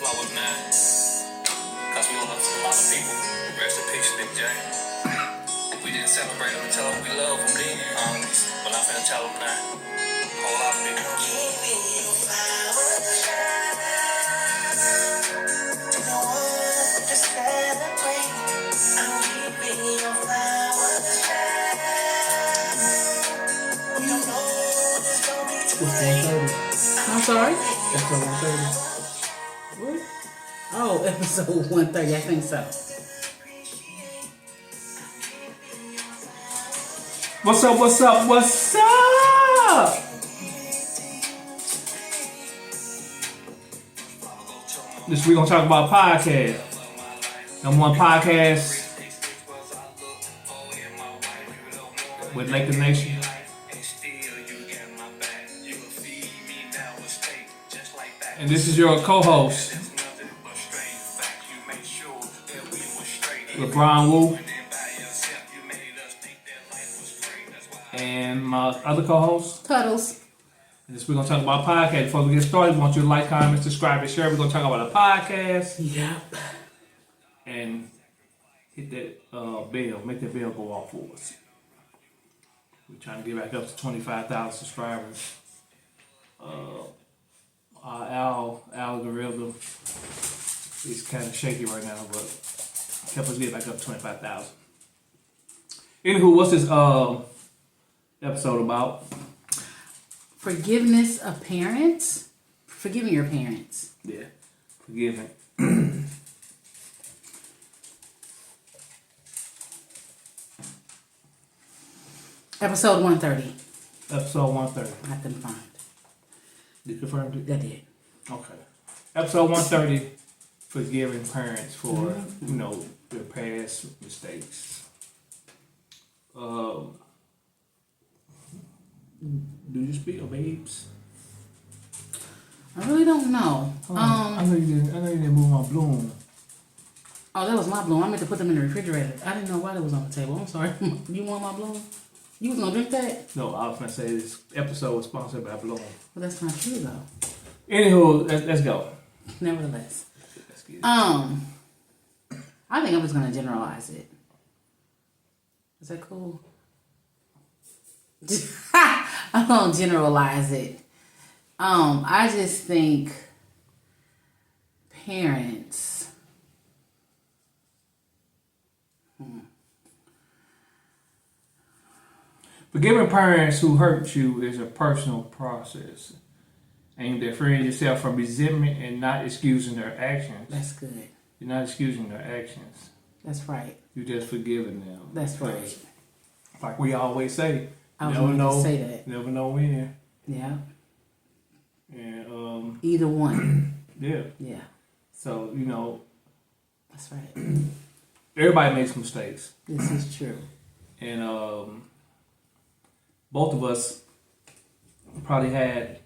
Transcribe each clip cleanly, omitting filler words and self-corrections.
I was 9. Cause we lost a lot of people. Rest in peace, Big J. We didn't celebrate them and tell them we love them then, but I'm finna tell them now. Whole lot of people. I'm giving you flowers, no one to celebrate. I'm giving you flowers, we don't know when it's gonna be too late. I'm sorry? Episode 130. What? Oh, episode 130, I think so. What's up, what's up, what's up? This week we're gonna talk about podcast. Number one podcast with Lake the Nation. And this is your co-host, LeBron Woo. And my other co-host, Cuddles. And this we're gonna talk about podcast. Before we get started, we want you to like, comment, subscribe, and share. We're gonna talk about a podcast. Yep. And hit that bell. Make that bell go off for us. We're trying to get back up to 25,000 subscribers. Our algorithm is kind of shaky right now, but help us get back up to 25,000. Anywho, what's this episode about? Forgiveness of parents. Forgiving your parents. Yeah, forgiving. Episode 130. Episode 130. I confirmed. You confirmed it? I did. Okay. Episode 130. Forgiving parents for, their past mistakes. Do you speak of babes? I really don't know. I know you didn't move my bloom. Oh, that was my bloom. I meant to put them in the refrigerator. I didn't know why that was on the table. I'm sorry. You want my bloom? You was gonna drink that? No, I was gonna say this episode was sponsored by Bloom. Well, that's not true though. Anywho, let's go. Nevertheless. Let's get it. I think I'm just gonna generalize it. Is that cool? I'm gonna generalize it. I just think parents. Forgiving parents who hurt you is a personal process aimed at freeing yourself from resentment and not excusing their actions. That's good. You're not excusing their actions. That's right. You're just forgiving them. That's right. Like we always say, I was going to say that. Never know when. Yeah. And either one. Yeah. Yeah. So that's right. Everybody makes mistakes. This is true. And both of us probably had,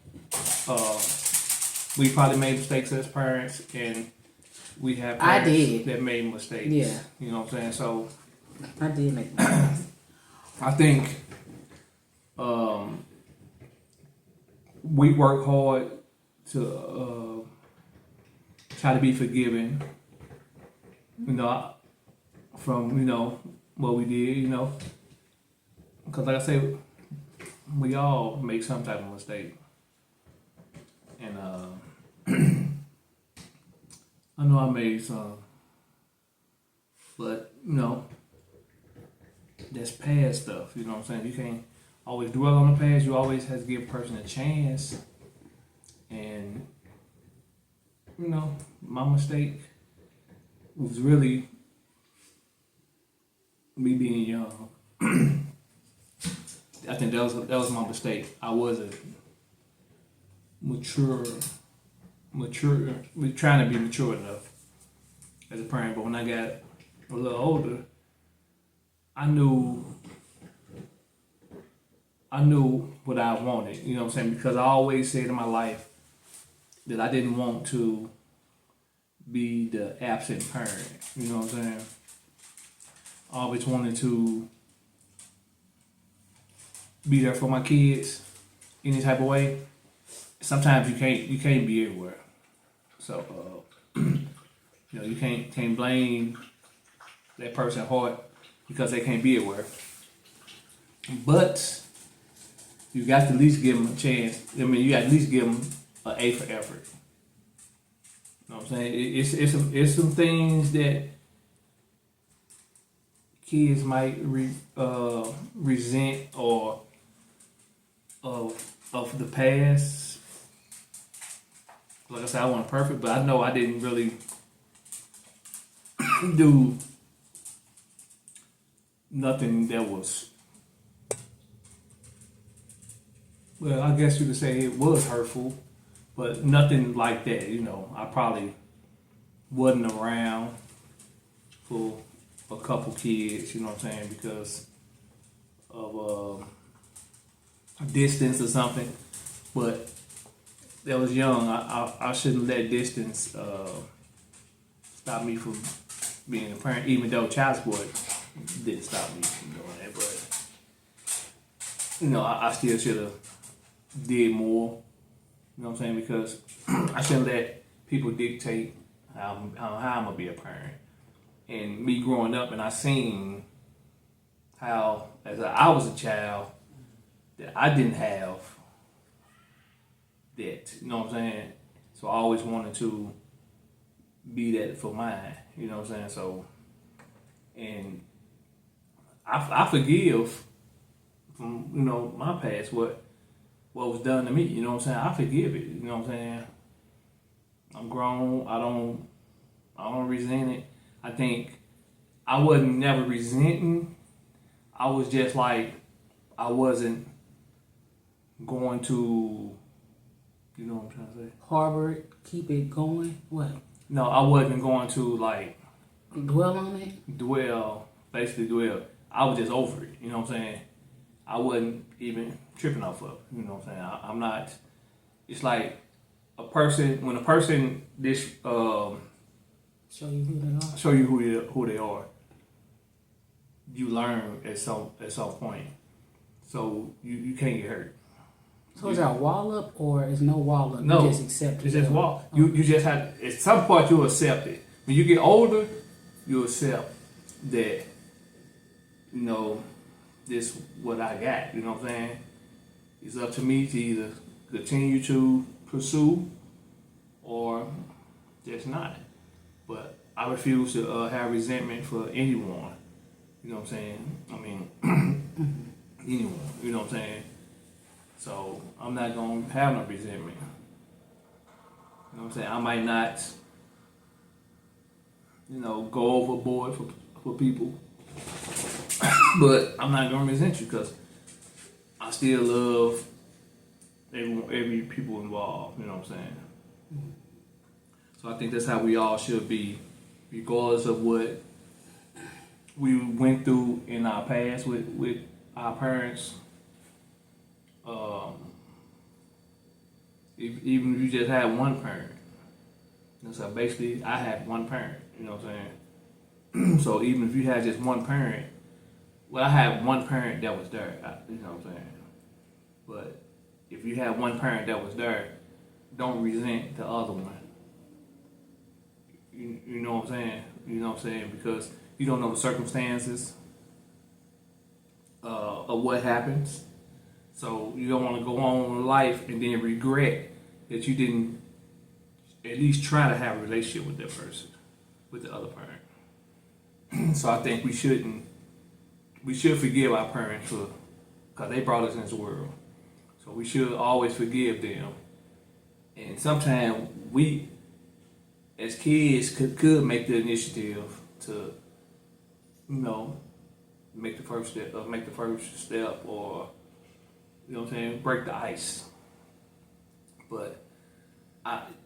we probably made mistakes as parents, and we have parents that made mistakes. Yeah. You know what I'm saying? So I did make mistakes. I think we work hard to try to be forgiving, from, what we did, because like I said, we all make some type of mistake. And I know I made some, but that's past stuff. You know what I'm saying? You can't always dwell on the past. You always have to give a person a chance. And my mistake was really me being young. I think that was my mistake. I wasn't mature, trying to be mature enough as a parent. But when I got a little older, I knew what I wanted. You know what I'm saying? Because I always said in my life that I didn't want to be the absent parent. You know what I'm saying? I always wanted to be there for my kids any type of way. Sometimes you can't be everywhere. So, you can't blame that person hard because they can't be aware. But you got to at least give them a chance. I mean, you got to at least give them an A for effort. You know what I'm saying? It's some things that kids might resent or of the past. Like I said, I wasn't perfect, but I know I didn't really do nothing that was, well, I guess you could say it was hurtful, but nothing like that. I probably wasn't around for a couple kids, you know what I'm saying, because of distance or something. But that was young. I shouldn't let distance stop me from being a parent, even though child support didn't stop me from doing that. But I still should have did more. You know what I'm saying? Because I shouldn't let people dictate how I'm gonna be a parent. And me growing up, and I seen how, as I was a child, that I didn't have that. You know what I'm saying? So I always wanted to be that for mine. You know what I'm saying? So, and I forgive from my past what was done to me. You know what I'm saying? I forgive it. You know what I'm saying? I'm grown. I don't resent it. I think I wasn't never resenting. I was just like, I wasn't going to, you know what I'm trying to say? Harbor it, keep it going. What? No, I wasn't going to like dwell on it. Basically dwell. I was just over it. You know what I'm saying? I wasn't even tripping off of it. You know what I'm saying? I'm not. It's like when a person Show you who they are. show you who they are. You learn at some point, so you can't get hurt. So is there a wall up or is no wall up? No, You just accept it. It's just wall. You just have at some point you accept it. When you get older, you accept that. This what I got. You know what I'm saying? It's up to me to either continue to pursue or just not. But I refuse to have resentment for anyone. You know what I'm saying? I mean, anyone. You know what I'm saying? So I'm not gonna have no resentment. You know what I'm saying? I might not, go overboard for people, but I'm not gonna resent you because I still love every people involved. You know what I'm saying? So I think that's how we all should be, regardless of what we went through in our past with our parents. Even if you just had one parent. So basically, I had one parent. You know what I'm saying? So even if you had just one parent, well, I had one parent that was there. You know what I'm saying? But if you had one parent that was there, don't resent the other one. You know what I'm saying? You know what I'm saying? Because you don't know the circumstances of what happens. So you don't want to go on in life and then regret that you didn't at least try to have a relationship with that person, with the other parent. So I think we should forgive our parents because they brought us into the world. So we should always forgive them. And sometimes we, as kids, could make the initiative to, make the first step, or you know what I'm saying, break the ice. But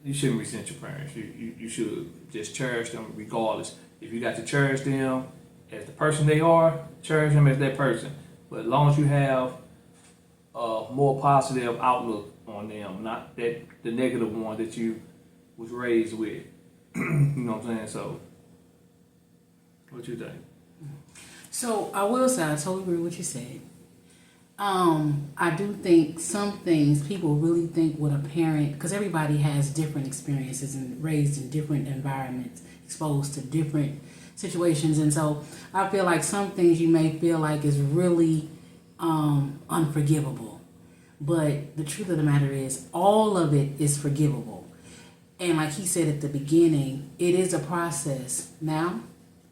you shouldn't resent your parents. You should just cherish them regardless. If you got to cherish them as the person they are, cherish them as that person. But as long as you have a more positive outlook on them, not the negative one that you was raised with. You know what I'm saying? So, what you think? So I will say I totally agree with what you said. I do think some things people really think with a parent, because everybody has different experiences and raised in different environments, exposed to different situations, and so I feel like some things you may feel like is really unforgivable, but the truth of the matter is all of it is forgivable. And like he said at the beginning, it is a process. Now,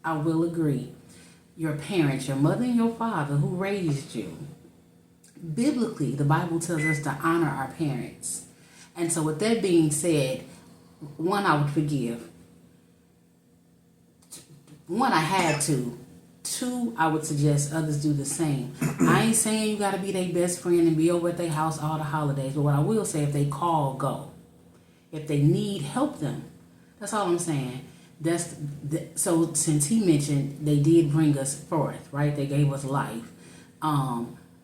I will agree, your parents, your mother and your father who raised you, biblically, the Bible tells us to honor our parents. And so with that being said, one, I would forgive. One, I had to. Two, I would suggest others do the same. I ain't saying you got to be their best friend and be over at their house all the holidays, but what I will say, if they call, go. If they need, help them. That's all I'm saying. So since he mentioned they did bring us forth, right? They gave us life.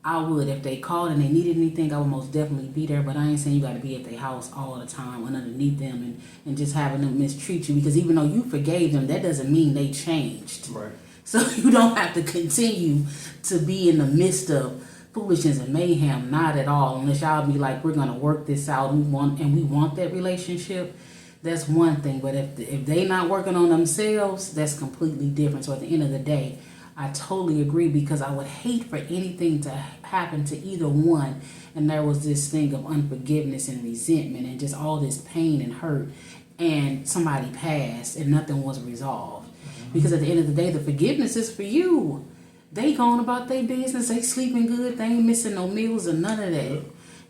I would, if they called and they needed anything, I would most definitely be there. But I ain't saying you got to be at their house all the time and underneath them and just having them mistreat you. Because even though you forgave them, that doesn't mean they changed. Right. So you don't have to continue to be in the midst of foolishness and mayhem. Not at all. Unless y'all be like, we're gonna work this out and we want that relationship. That's one thing. But if they not working on themselves, that's completely different. So at the end of the day, I totally agree, because I would hate for anything to happen to either one and there was this thing of unforgiveness and resentment and just all this pain and hurt and somebody passed and nothing was resolved. Because at the end of the day, the forgiveness is for you. They going about their business, they sleeping good, they ain't missing no meals or none of that.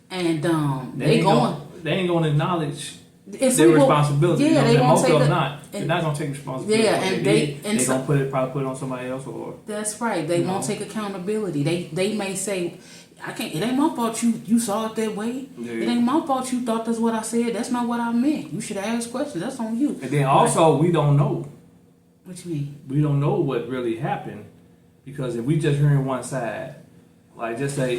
And they ain't gonna acknowledge their responsibility. Yeah, they most take of them not. They're not gonna take responsibility. Yeah, and they gonna probably put it on somebody else or. That's right. They won't take accountability. They may say, I can't. It ain't my fault you saw it that way. Yeah. It ain't my fault you thought that's what I said. That's not what I meant. You should ask questions. That's on you. And then also we don't know. What you mean? We don't know what really happened, because if we just hearing one side, like just say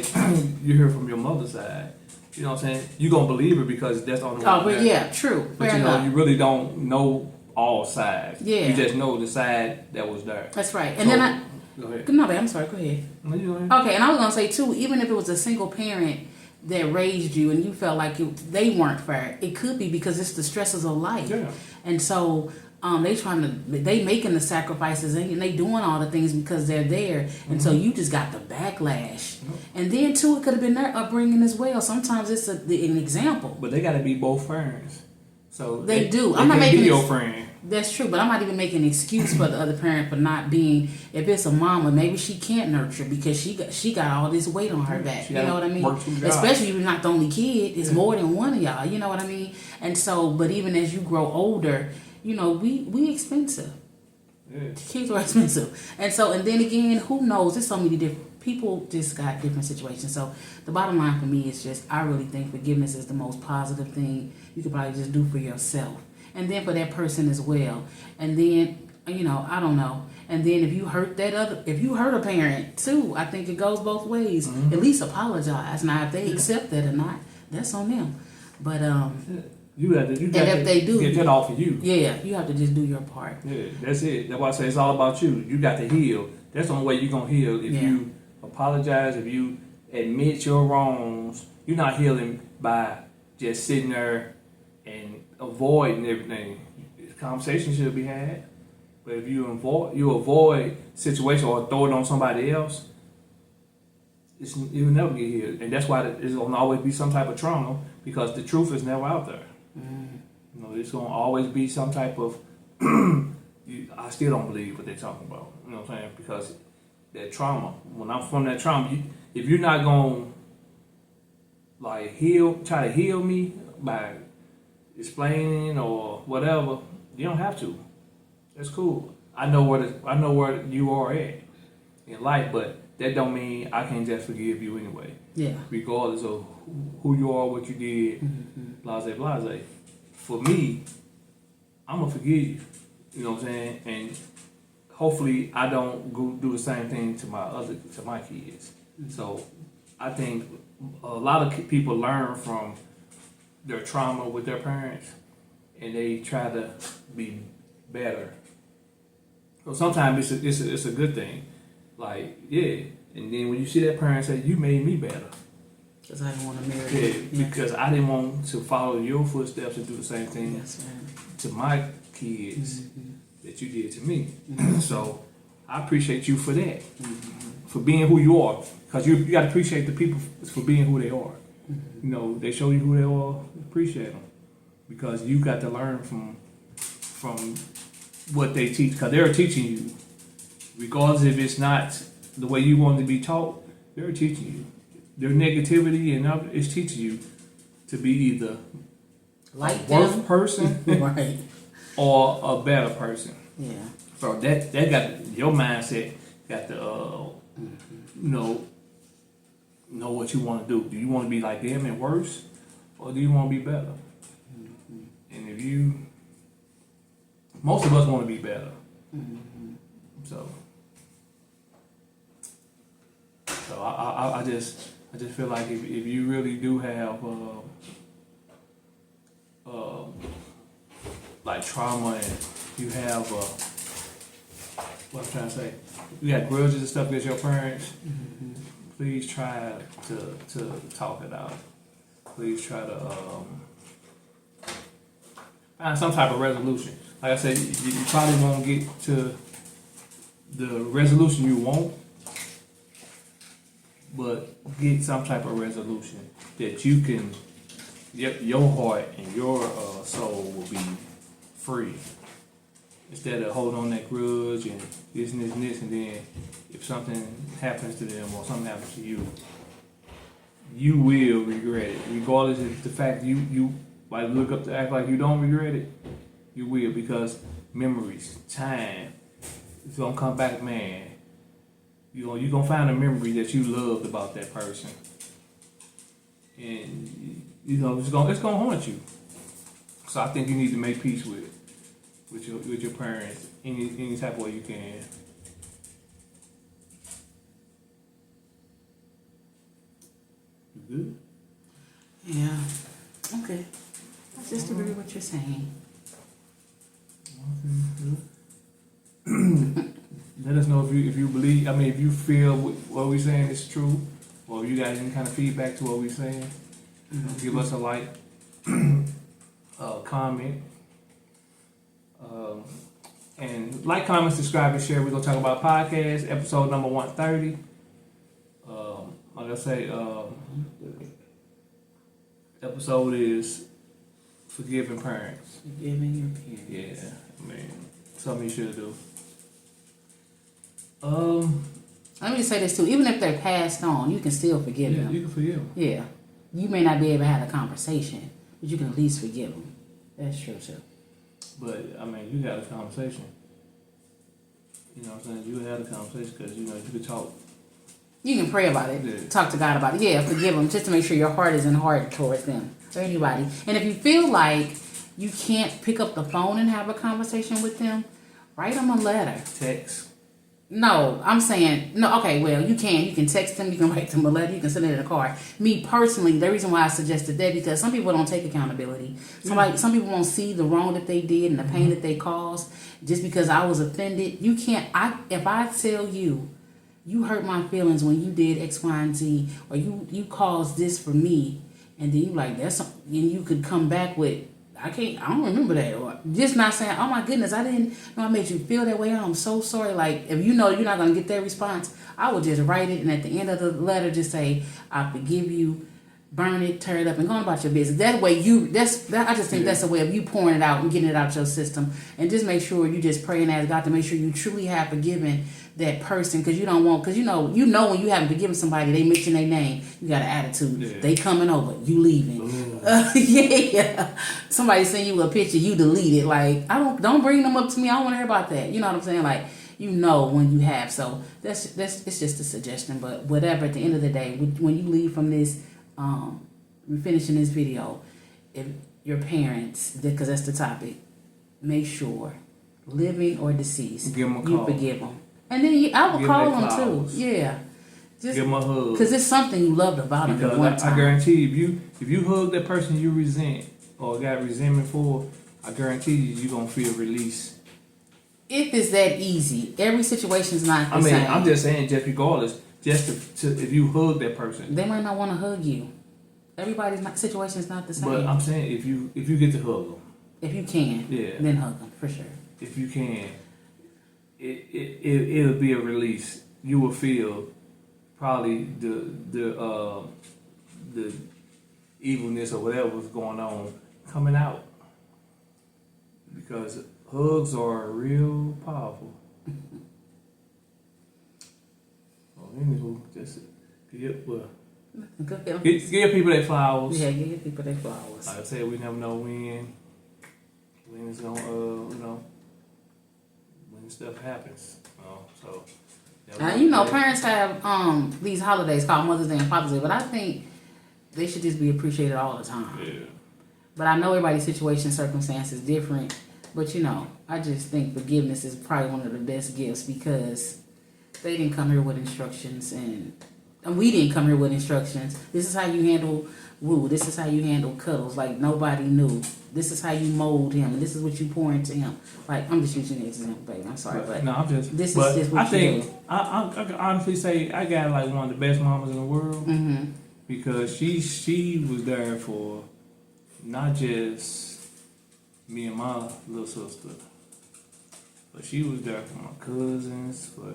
you hear from your mother's side, you know what I'm saying? You gonna believe her because that's on the one. Oh, but yeah, true. But you really don't know all sides. Yeah. You just know the side that was there. That's right. And then go ahead. No, babe, I'm sorry. Go ahead. No, you go ahead. Okay, and I was gonna say too, even if it was a single parent that raised you and you felt like they weren't fair, it could be because it's the stresses of life. Yeah. And so they making the sacrifices and they doing all the things because they're there, and so you just got the backlash. And then too, it could have been their upbringing as well. Sometimes it's an example. But they got to be both friends. So they do. I'm not making your friend. That's true, but I'm not even making an excuse for the other parent for not being. If it's a mama, maybe she can't nurture because she got all this weight on her back. You know what I mean? Especially if you're not the only kid. It's more than one of y'all. You know what I mean? And so, but even as you grow older, you know, we expensive. Yeah. Kids are expensive. And so, and then again, who knows? There's so many different people just got different situations. So the bottom line for me is just, I really think forgiveness is the most positive thing you could probably just do for yourself. And then for that person as well. And then, you know, I don't know. And then if you hurt if you hurt a parent too, I think it goes both ways. At least apologize. Now, if they accept that or not, that's on them. But, you got to get that off of you. Yeah, you have to just do your part. Yeah, that's it. That's why I say it's all about you. You got to heal. That's the only way you're going to heal. If you apologize, if you admit your wrongs, you're not healing by just sitting there and avoiding everything. Conversation should be had. But if you avoid situation or throw it on somebody else, you'll never get healed. And that's why there's going to always be some type of trauma, because the truth is never out there. You know, it's going to always be some type of I still don't believe what they're talking about. You know what I'm saying? Because that trauma, when I'm from that trauma, if you're not going to like try to heal me by explaining or whatever, you don't have to. That's cool. I know where you are at in life, but that don't mean I can't just forgive you anyway. Yeah. Regardless of who you are, what you did, blase, blase. For me, I'm gonna forgive you. You know what I'm saying? And hopefully, I don't go do the same thing to my kids. So I think a lot of people learn from their trauma with their parents, and they try to be better. So sometimes it's a good thing. Like, yeah, And then when you see that parent say, "You made me better," because I didn't want to marry you. Because I didn't want to follow your footsteps and do the same thing to my kids that you did to me. So I appreciate you for that, for being who you are. Because you got to appreciate the people for being who they are. You know, they show you who they are, appreciate them. Because you got to learn from what they teach. Because they're teaching you. Regardless if it's not the way you want to be taught, they're teaching you. Their negativity and other is teaching you to be either like a worse person right. or a better person. Yeah. So that got your mindset got to know what you want to do. Do you want to be like them and worse, or do you want to be better? And if most of us want to be better. So I just feel like if you really do have like trauma and you have what I'm trying to say, you got grudges and stuff against your parents, please try to talk it out. Please try to find some type of resolution. Like I said, you probably won't get to the resolution you want, but get some type of resolution that you can, your heart and your soul will be free. Instead of holding on that grudge and this and this and this, and then if something happens to them or something happens to you, you will regret it. Regardless of the fact you like look up to act like you don't regret it, you will, because memories, time, it's gonna come back, man. You're gonna find a memory that you loved about that person, and it's gonna haunt you. So I think you need to make peace with your parents any type of way you can. You good? Yeah. Okay. I just agree with what you're saying. Let us know if you believe. I mean, if you feel what we're saying is true, or if you got any kind of feedback to what we're saying. Give us a like, comment, and like, comment, subscribe, and share. We're gonna talk about podcast episode number 130. Like I say, episode is forgiving parents. Forgiving your parents. Yeah, I mean, something you should do. Let me just say this too. Even if they're passed on, you can still forgive them. You can forgive them. Yeah. You may not be able to have a conversation, but you can at least forgive them. That's true too. But, I mean, you got a conversation. You know what I'm saying? You had a conversation because, you could talk. You can pray about it. Yeah. Talk to God about it. Yeah, forgive them just to make sure your heart isn't hard towards them or anybody. And if you feel like you can't pick up the phone and have a conversation with them, write them a letter. Text. No, I'm saying, no, okay, well, you can text them, you can write them a letter, you can send it in a card. Me personally, the reason why I suggested that, because some people don't take accountability. Some people won't see the wrong that they did and the pain that they caused just because I was offended. You can't, if I tell you, you hurt my feelings when you did X, Y, and Z, or you caused this for me, and then you like, and you could come back with, I don't remember that, or just not saying, oh my goodness, I didn't know I made you feel that way, I'm so sorry. Like, if you know you're not going to get that response, I would just write it, and at the end of the letter just say, I forgive you, burn it, tear it up, and go on about your business. That way I just think that's a way of you pouring it out and getting it out your system. And just make sure you just pray and ask God to make sure you truly have forgiven that person, because you don't want, because you know when you haven't forgiven somebody, they mention their name, you got an attitude. Yeah. They coming over, you leaving. Yeah. Somebody send you a picture, you delete it. Like, don't bring them up to me. I don't want to hear about that. You know what I'm saying? Like, when you have. So that's it's just a suggestion. But whatever. At the end of the day, when you leave from this, we're finishing this video. If your parents, because that's the topic, make sure, living or deceased, give them a you call. Forgive them. And then I will call them too. Yeah. Just give them a hug. Because it's something you loved about them at one time. I guarantee if you hug that person you resent or got resentment for, I guarantee you're going to feel release. If it's that easy. Every situation's not the same. I'm just saying, just regardless, just to if you hug that person. They might not want to hug you. Everybody's situation is not the same. But I'm saying if you get to hug them, if you can, then hug them for sure. If you can, it'll be a release. You will feel probably the evilness or whatever's going on coming out, because hugs are real powerful. Anywho, just give people their flowers. Yeah, give people their flowers. Like I said, we never know when it's gonna, when stuff happens. So. Parents have these holidays called Mother's Day and Father's Day, but I think they should just be appreciated all the time. Yeah. But I know everybody's situation, circumstance is different. But I just think forgiveness is probably one of the best gifts, because they didn't come here with instructions, and we didn't come here with instructions. This is how you handle Woo. This is how you handle Cuddles. Like, nobody knew. This is how you mold him, and this is what you pour into him. Like, I'm just using an example, baby. I'm sorry, but no, I'm just. This is just what I think I can honestly say I got like one of the best mamas in the world, because she was there for not just me and my little sister, but she was there for my cousins, for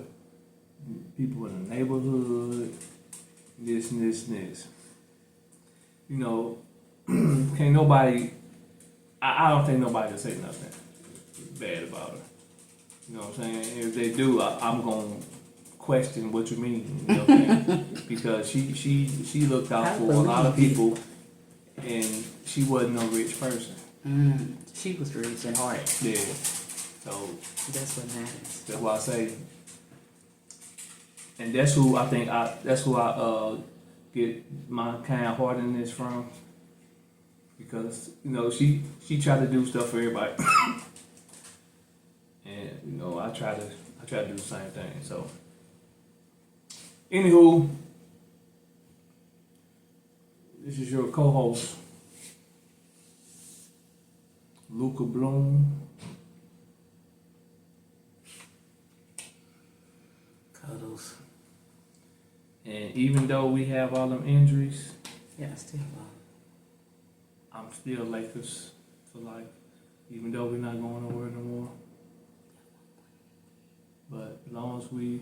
people in the neighborhood, this and this and this. Can't nobody, I don't think nobody can say nothing bad about her. You know what I'm saying? If they do, I'm going to question what you mean. You know what I'm saying? Because she looked out for a lot of people, and she wasn't no rich person. She was rich at heart. Yeah. So that's what matters. That's why I say, and that's who I get my kind heartedness from, because she tried to do stuff for everybody, and I try to do the same thing. So, anywho, this is your co-host, Luca Bloom. Cuddles. And even though we have all them injuries, I'm still Lakers for life. Even though we're not going nowhere no more. But as long as we...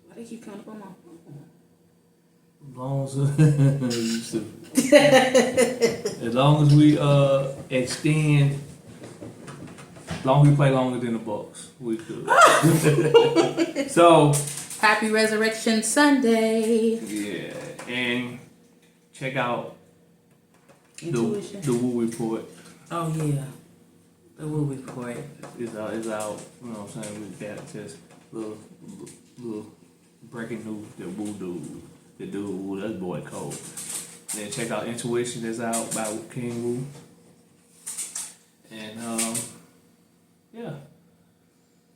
Why they keep coming up on my phone? As long as... as long as we extend... As long as we play longer than the Bucks, we could. So... Happy Resurrection Sunday. Yeah, and check out Intuition. the Woo Report. Oh yeah, the Woo Report is out. You know what I'm saying? We got just little breaking news. The dude, that boy cold. Then check out Intuition is out by King Woo. And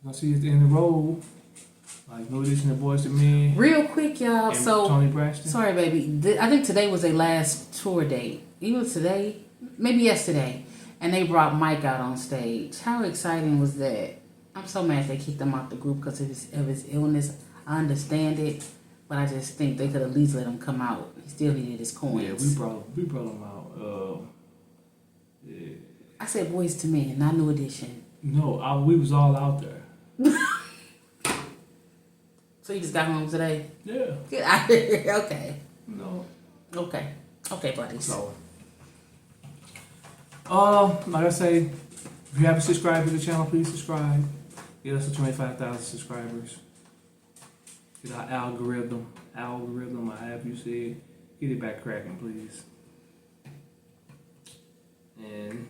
gonna see you at the end of the road. Like New Edition of Boys to Men. Real quick, y'all. And So Tony Braxton. Sorry, baby. I think today was their last tour date. Either today, maybe yesterday, and they brought Mike out on stage. How exciting was that? I'm so mad they kicked him out the group because of his illness. I understand it, but I just think they could at least let him come out. He still needed his coins. Yeah, we brought him out. Yeah. I said Boys to Men, not New Edition. No, we was all out there. So you just got home today? Yeah. Get out of here. Okay. No. Okay, buddies. So, like I say, if you haven't subscribed to the channel, please subscribe. Get us to 25,000 subscribers. Get our algorithm, or however you say it. Get it back cracking, please. And